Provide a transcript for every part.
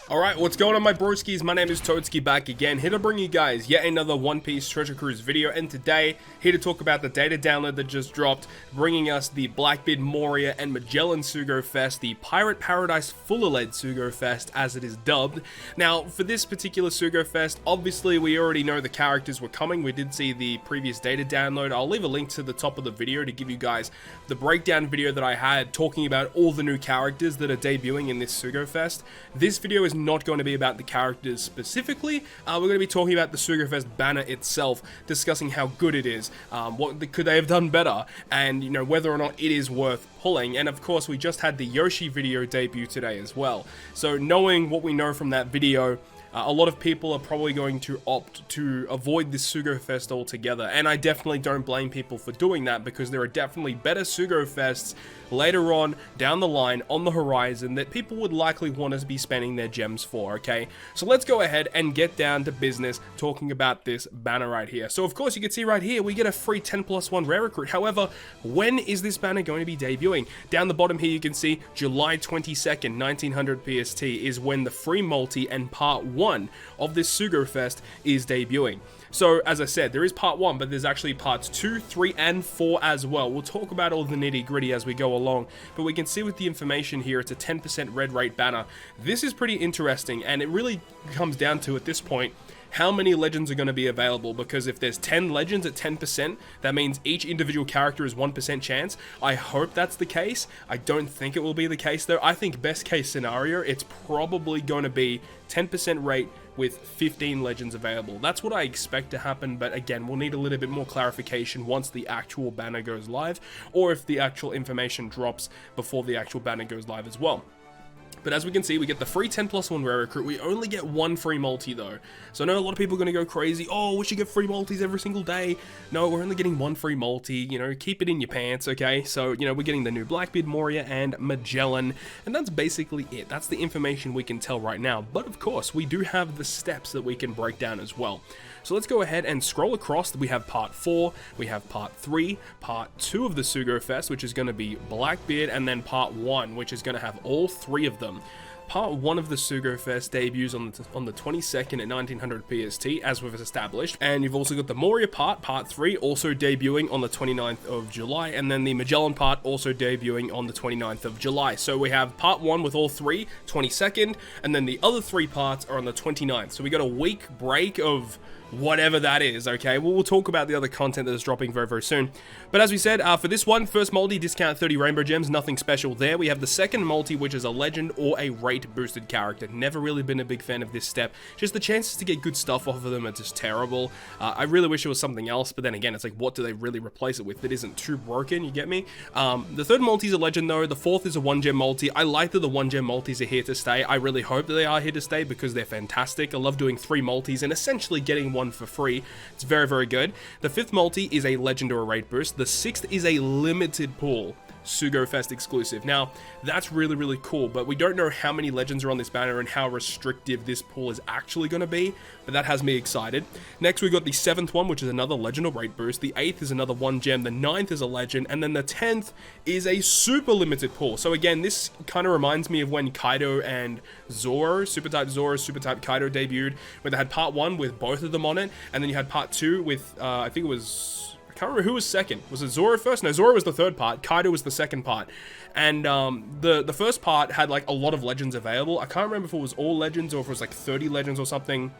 Alright, what's going on my broskiis? My name is Toadskii, back again, here to bring you guys yet another One Piece Treasure Cruise video, and today, here to talk about the data download that just dropped, bringing us the Blackbeard Moria and Magellan Sugo Fest, the Pirate Paradise Fullalead Sugo Fest, as it is dubbed. Now, for this particular Sugo Fest, obviously we already know the characters were coming. We did see the previous data download. I'll leave a link to the top of the video to give you guys the breakdown video that I had talking about all the new characters that are debuting in this Sugo Fest. This video is not going to be about the characters specifically. We're going to be talking about the Sugo Fest banner itself, discussing how good it is, what could they have done better, and you know, whether or not it is worth pulling. And of course, we just had the Yoshi video debut today as well. So knowing what we know from that video, a lot of people are probably going to opt to avoid this Sugo Fest altogether, and I definitely don't blame people for doing that, because there are definitely better Sugo Fests later on down the line on the horizon that people would likely want to be spending their gems for, okay? So let's go ahead and get down to business talking about this banner right here. So of course you can see right here we get a free 10+1 rare recruit. However, when is this banner going to be debuting? Down the bottom here you can see July 22nd, 1900 PST is when the free multi and part 1 of this Sugo Fest is debuting. So, as I said, there is part 1, but there's actually parts 2, 3, and 4 as well. We'll talk about all the nitty-gritty as we go along, but we can see with the information here, it's a 10% red rate banner. This is pretty interesting, and it really comes down to, at this point, how many legends are going to be available, because if there's 10 legends at 10%, that means each individual character is 1% chance. I hope that's the case. I don't think it will be the case, though. I think best case scenario, it's probably going to be 10% rate with 15 legends available. That's what I expect to happen, but again, we'll need a little bit more clarification once the actual banner goes live, or if the actual information drops before the actual banner goes live as well. But as we can see, we get the free 10+1 rare recruit. We only get one free multi though. So I know a lot of people are going to go crazy. Oh, we should get free multis every single day. No, we're only getting one free multi. You know, keep it in your pants, okay? So, you know, we're getting the new Blackbeard Moria and Magellan. And that's basically it. That's the information we can tell right now. But of course, we do have the steps that we can break down as well. So let's go ahead and scroll across. We have part 4, we have part 3, part 2 of the Sugo Fest, which is going to be Blackbeard, and then part 1, which is going to have all 3 of them. Part 1 of the Sugo Fest debuts on the 22nd at 1900 PST, as we've established. And you've also got the Moria part 3, also debuting on the 29th of July. And then the Magellan part also debuting on the 29th of July. So we have part 1 with all 3, 22nd, and then the other 3 parts are on the 29th. So we got a week break of whatever that is, okay? We'll talk about the other content that is dropping very, very soon. But as we said, for this one, first multi, discount 30 rainbow gems, nothing special there. We have the second multi, which is a legend or a rate boosted character. Never really been a big fan of this step. Just the chances to get good stuff off of them are just terrible. I really wish it was something else, but then again, it's like, what do they really replace it with that isn't too broken, you get me? The third multi is a legend though. The fourth is a 1-gem multi. I like that the 1-gem multis are here to stay. I really hope that they are here to stay because they're fantastic. I love doing 3 multis and essentially getting one for free. It's very, very good. The 5th multi is a legend or a rate boost. The 6th is a limited pool Sugo Fest exclusive. Now, that's really, really cool, but we don't know how many legends are on this banner and how restrictive this pool is actually going to be, but that has me excited. Next, we've got the 7th one, which is another legend or rate boost. The 8th is another 1 gem. The 9th is a legend, and then the 10th is a super limited pool. So again, this kind of reminds me of when Kaido and Zoro, Super Type Kaido debuted, where they had part 1 with both of them on it, and then you had part 2 with, I think it was, I can't remember who was second. Was it Zoro first? No, Zoro was the 3rd part. Kaido was the 2nd part. And the first part had like a lot of legends available. I can't remember if it was all legends or if it was like 30 legends or something.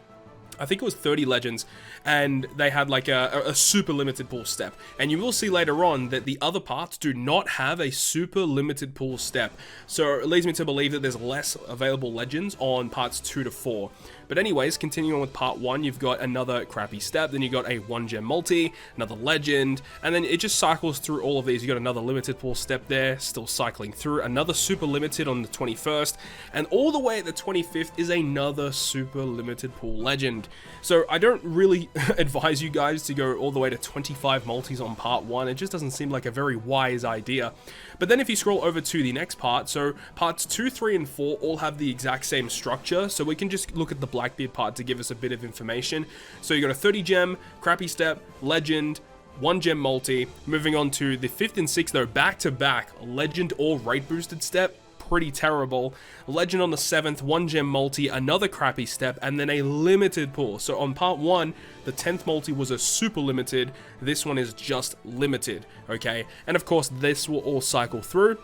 I think it was 30 legends, and they had like a super limited pool step. And you will see later on that the other parts do not have a super limited pool step. So it leads me to believe that there's less available legends on parts 2 to 4. But anyways, continuing on with part 1, you've got another crappy step, then you got a 1-gem multi, another legend, and then it just cycles through all of these. You got another limited pool step there, still cycling through, another super limited on the 21st, and all the way at the 25th is another super limited pool legend. So I don't really advise you guys to go all the way to 25 multis on part 1. It just doesn't seem like a very wise idea. But then if you scroll over to the next part, so parts 2, 3, and 4 all have the exact same structure, so we can just look at the Blackbeard part to give us a bit of information. So you got a 30 gem, crappy step, legend, 1-gem multi. Moving on to the 5th and 6th though, back to back, legend or rate boosted step. pretty terrible. Legend on the 7th, 1 gem multi, another crappy step, and then a limited pull. So on part 1, the 10th multi was a super limited. This one is just limited, okay? And of course, this will all cycle through.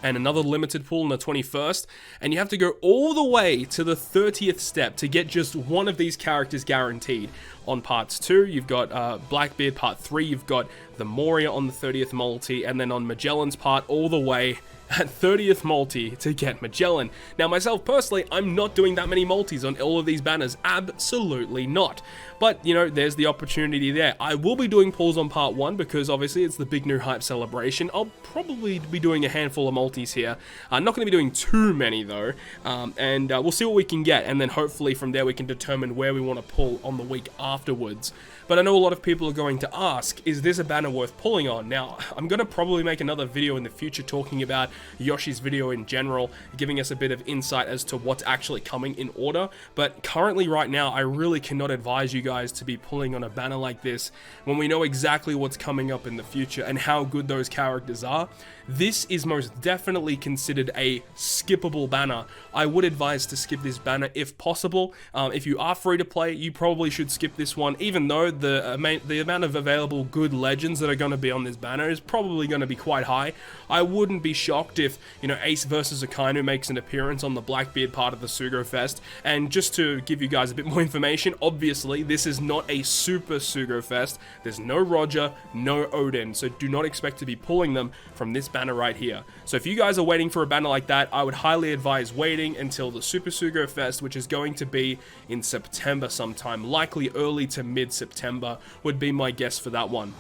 And another limited pull on the 21st, and you have to go all the way to the 30th step to get just one of these characters guaranteed. On parts 2, you've got Blackbeard. Part 3, you've got the Moria on the 30th multi, and then on Magellan's part, all the way at 30th multi to get Magellan. Now, myself personally, I'm not doing that many multis on all of these banners, absolutely not. But, you know, there's the opportunity there. I will be doing pulls on part 1 because obviously it's the big new hype celebration. I'll probably be doing a handful of multis here. I'm not going to be doing too many though, and we'll see what we can get, and then hopefully from there we can determine where we want to pull on the week afterwards. But I know a lot of people are going to ask, is this a banner worth pulling on? Now, I'm going to probably make another video in the future talking about Yoshi's video in general, giving us a bit of insight as to what's actually coming in order. But currently right now, I really cannot advise you guys to be pulling on a banner like this when we know exactly what's coming up in the future and how good those characters are. This is most definitely considered a skippable banner. I would advise to skip this banner if possible. If you are free to play, you probably should skip this one, even though the amount of available good legends that are going to be on this banner is probably going to be quite high. I wouldn't be shocked if, you know, Ace versus Akainu makes an appearance on the Blackbeard part of the Sugo Fest. And just to give you guys a bit more information, obviously this is not a super Sugo Fest. There's no Roger, no Odin, so do not expect to be pulling them from this banner right here. So if you guys are waiting for a banner like that, I would highly advise waiting until the Super Sugo Fest, which is going to be in September sometime, likely early to mid-September would be my guess for that one.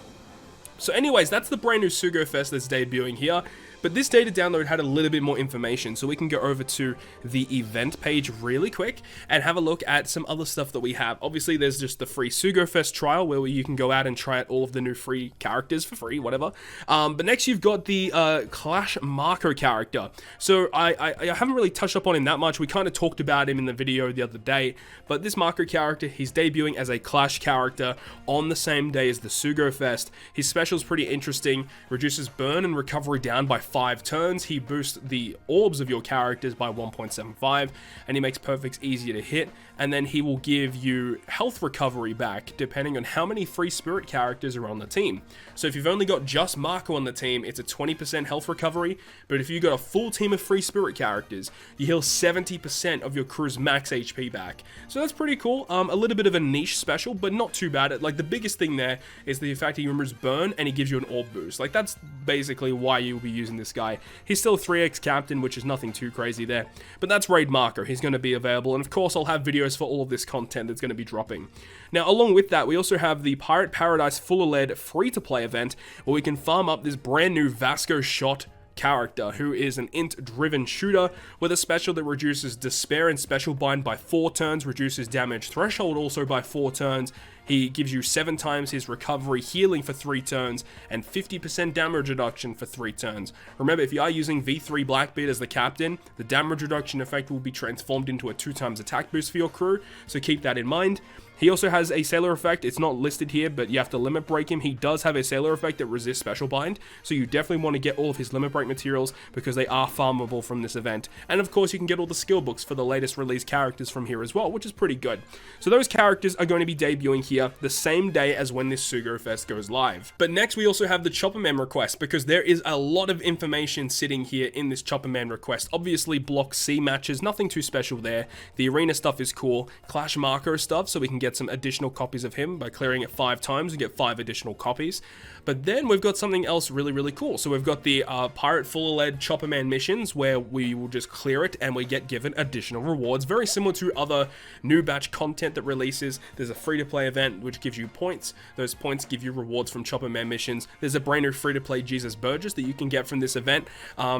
So anyways, that's the brand new Sugo Fest that's debuting here. But this data download had a little bit more information, so we can go over to the event page really quick and have a look at some other stuff that we have. Obviously, there's just the free Sugo Fest trial where you can go out and try out all of the new free characters for free, whatever. But next, you've got the Clash Marco character. So I haven't really touched up on him that much. We kind of talked about him in the video the other day, but this Marco character, he's debuting as a Clash character on the same day as the Sugo Fest. His special is pretty interesting, reduces burn and recovery down by 5 turns. He boosts the orbs of your characters by 1.75, and he makes perfects easier to hit, and then he will give you health recovery back depending on how many free spirit characters are on the team. So if you've only got just Marco on the team, it's a 20% health recovery, but if you've got a full team of free spirit characters, you heal 70% of your crew's max HP back. So that's pretty cool. A little bit of a niche special, but not too bad. Like, the biggest thing there is the fact he removes burn and he gives you an orb boost. Like, that's basically why you'll be using this guy. He's still 3x captain, which is nothing too crazy there, but that's Raid Marco. He's going to be available, and of course I'll have videos for all of this content that's going to be dropping. Now, along with that, we also have the Pirate Paradise Fullalead free-to-play event where we can farm up this brand new Vasco Shot character, who is an int-driven shooter with a special that reduces Despair and Special Bind by 4 turns, reduces damage threshold also by 4 turns. He gives you 7 times his recovery healing for 3 turns and 50% damage reduction for 3 turns. Remember, if you are using V3 Blackbeard as the captain, the damage reduction effect will be transformed into a 2 times attack boost for your crew, so keep that in mind. He also has a Sailor effect. It's not listed here, but you have to limit break him. He does have a Sailor effect that resists Special Bind, so you definitely want to get all of his limit break materials because they are farmable from this event. And of course, you can get all the skill books for the latest released characters from here as well, which is pretty good. So those characters are going to be debuting here the same day as when this Sugo Fest goes live. But next, we also have the Chopper Man request, because there is a lot of information sitting here in this Chopper Man request. Obviously, Block C matches, nothing too special there. The arena stuff is cool. Clash Marco stuff, so we can get some additional copies of him by clearing it 5 times and get 5 additional copies. But then we've got something else really cool. So we've got the Pirate Fullalead Chopper Man missions where we will just clear it and we get given additional rewards, very similar to other new batch content that releases. There's a free-to-play event which gives you points. Those points give you rewards from Chopper Man missions. There's a brand new free-to-play Jesus Burgess that you can get from this event.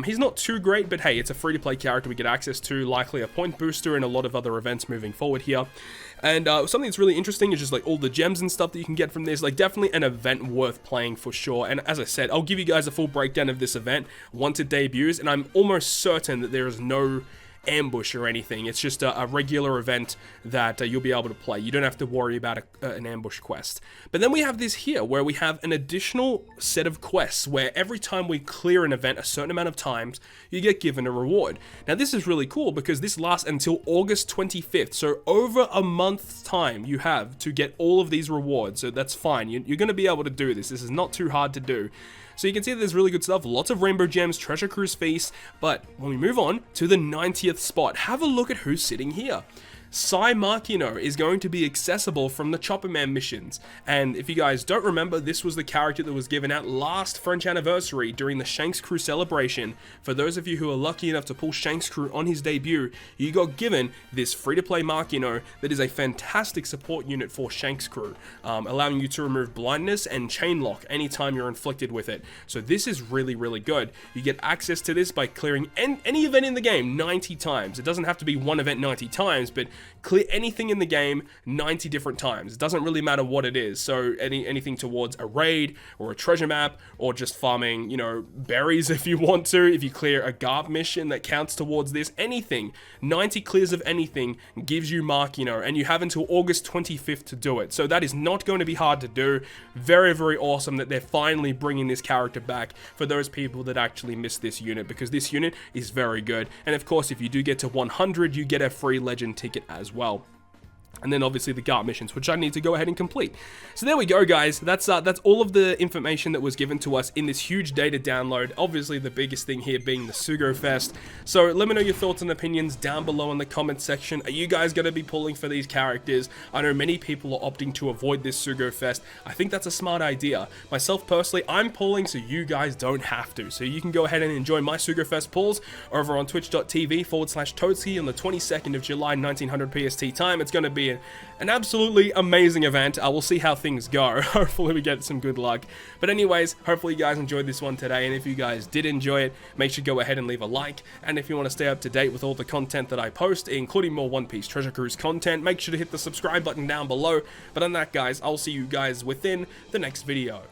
He's not too great, but hey, it's a free-to-play character we get access to, likely a point booster and a lot of other events moving forward here. And something that's really interesting is just like all the gems and stuff that you can get from this. Like, definitely an event worth playing for sure. And as I said, I'll give you guys a full breakdown of this event once it debuts, and I'm almost certain that there is no ambush or anything. It's just a regular event that you'll be able to play. You don't have to worry about an ambush quest. But then we have this here where we have an additional set of quests where every time we clear an event a certain amount of times, you get given a reward. Now this is really cool because this lasts until August 25th, so over a month's time you have to get all of these rewards, so that's fine. You're going to be able to do this. This is not too hard to do. So you can see there's really good stuff, lots of rainbow gems, treasure cruise feast, but when we move on to the 90th spot, have a look at who's sitting here. Makino is going to be accessible from the Chopper Man missions, and if you guys don't remember, this was the character that was given out last French anniversary during the Shanks Crew celebration. For those of you who are lucky enough to pull Shanks Crew on his debut, you got given this free-to-play Makino that is a fantastic support unit for Shanks Crew, allowing you to remove blindness and chain lock anytime you're inflicted with it. So this is really, really good. You get access to this by clearing any event in the game 90 times. It doesn't have to be one event 90 times, but clear anything in the game 90 different times. It doesn't really matter what it is. So anything towards a raid or a treasure map or just farming, you know, berries if you want to. If you clear a gabe mission that counts towards this, anything. 90 clears of anything gives you Makino, and you have until August 25th to do it. So that is not going to be hard to do. Very, very awesome that they're finally bringing this character back for those people that actually missed this unit, because this unit is very good. And of course, if you do get to 100, you get a free legend ticket as well. And then obviously the gabe missions, which I need to go ahead and complete. So there we go, guys. That's all of the information that was given to us in this huge data download. Obviously the biggest thing here being the Sugo Fest. So let me know your thoughts and opinions down below in the comment section. Are you guys going to be pulling for these characters? I know many people are opting to avoid this Sugo Fest. I think that's a smart idea. Myself personally, I'm pulling so you guys don't have to. So you can go ahead and enjoy my Sugo Fest pulls over on twitch.tv/Toadskii on the 22nd of July 1900 PST time. It's going to be an absolutely amazing event. I will see how things go. Hopefully we get some good luck. But anyways, hopefully you guys enjoyed this one today, and if you guys did enjoy it, make sure to go ahead and leave a like. And if you want to stay up to date with all the content that I post, including more One Piece Treasure Cruise content, make sure to hit the subscribe button down below. But on that, guys, I'll see you guys within the next video.